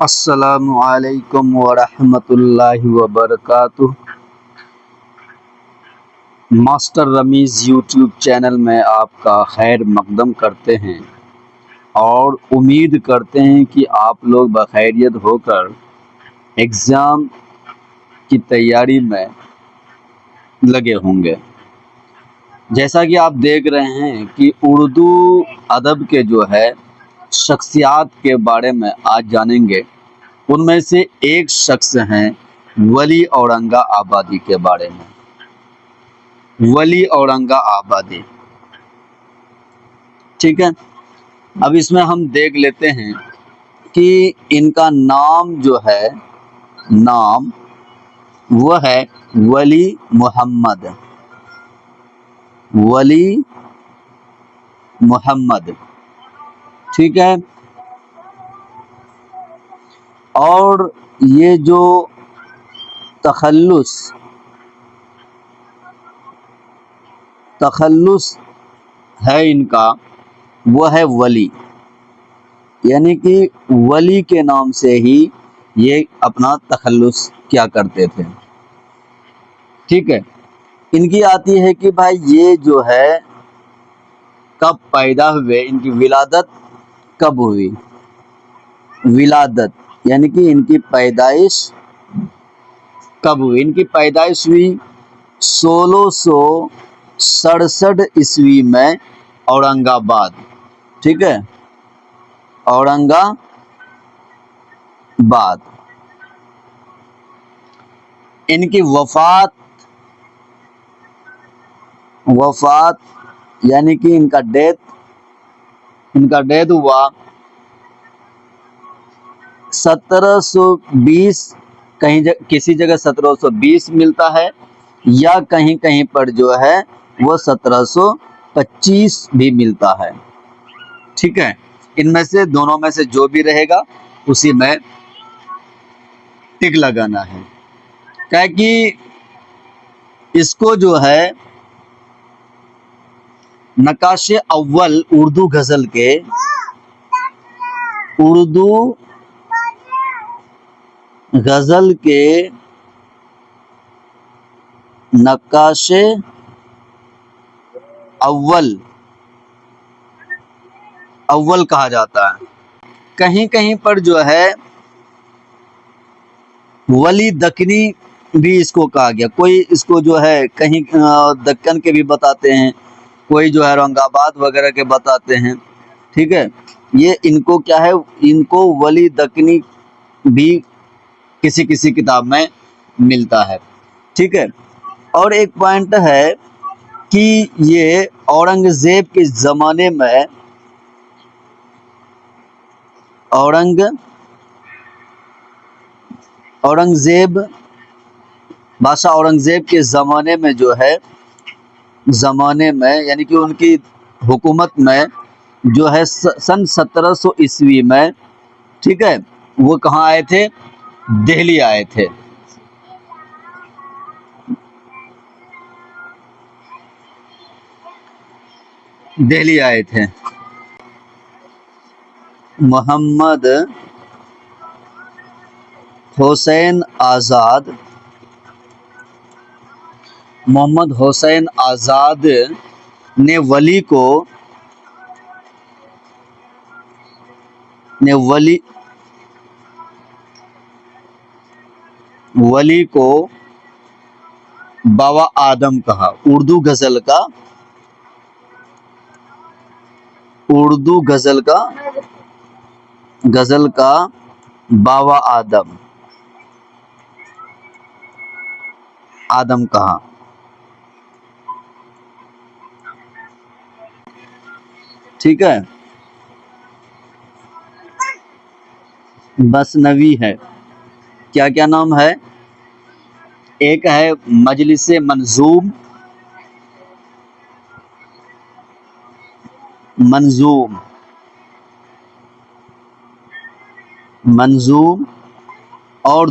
السلام علیکم ورحمۃ اللہ وبرکاتہ۔ ماسٹر رمیز یوٹیوب چینل میں آپ کا خیر مقدم کرتے ہیں اور امید کرتے ہیں کہ آپ لوگ بخیریت ہو کر ایگزام کی تیاری میں لگے ہوں گے۔ جیسا کہ آپ دیکھ رہے ہیں کہ اردو ادب کے جو ہے شخصیات کے بارے میں آج جانیں گے۔ ان میں سے ایک شخص ہیں ولی اورنگا آبادی کے بارے میں۔ ولی اورنگا آبادی، ٹھیک ہے۔ اب اس میں ہم دیکھ لیتے ہیں کہ ان کا نام جو ہے، نام وہ ہے ولی محمد۔ ولی محمد، ٹھیک ہے۔ اور یہ جو تخلص ہے ان کا، وہ ہے ولی، یعنی کہ ولی کے نام سے ہی یہ اپنا تخلص کیا کرتے تھے، ٹھیک ہے۔ ان کی آتی ہے کہ بھائی یہ جو ہے کب پیدا ہوئے، ان کی ولادت کب ہوئی۔ ولادت یعنی کہ ان کی پیدائش کب ہوئی۔ ان کی پیدائش ہوئی 1667 عیسوی میں اورنگ آباد، ٹھیک ہے، اورنگ آباد۔ ان کی وفات یعنی کہ ان کا ڈیتھ ہوا 1720، کسی جگہ 1720 ملتا ہے، یا کہیں کہیں پر جو ہے وہ 1725 بھی ملتا ہے، ٹھیک ہے۔ ان میں سے دونوں میں سے جو بھی رہے گا اسی میں ٹک لگانا ہے، کیا کہ اس کو جو ہے نقاش اول اردو غزل کے نقاش اول کہا جاتا ہے۔ کہیں کہیں پر جو ہے ولی دکنی بھی اس کو کہا گیا، کوئی اس کو جو ہے کہیں دکن کے بھی بتاتے ہیں، کوئی جو ہے اورنگ آباد وغیرہ کے بتاتے ہیں، ٹھیک ہے۔ یہ ان کو کیا ہے، ان کو ولی دکنی بھی کسی کسی کتاب میں ملتا ہے، ٹھیک ہے۔ اور ایک پوائنٹ ہے کہ یہ اورنگزیب کے زمانے میں بادشاہ اورنگزیب کے زمانے میں جو ہے، یعنی کہ ان کی حکومت میں جو ہے سن 1700 عیسوی میں، ٹھیک ہے، وہ کہاں آئے تھے؟ دہلی آئے تھے۔ محمد حسین آزاد نے ولی کو بابا آدم کہا۔ اردو غزل کا بابا آدم کہا، ٹھیک ہے۔ مثنوی ہے، کیا کیا نام ہے؟ ایک ہے مجلس منظوم، اور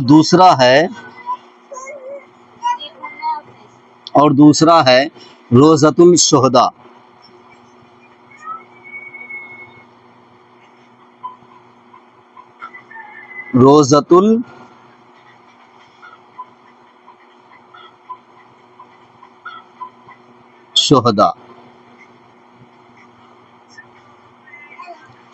دوسرا ہے روضۃ الشہداء۔ روزۃ الشہداء،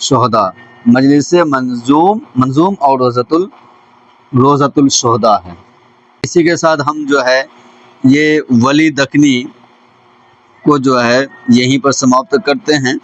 شہداء مجلس منظوم اور روزۃ الشہداء ہے۔ اسی کے ساتھ ہم جو ہے یہ ولی دکنی کو جو ہے یہیں پر سماپت کرتے ہیں۔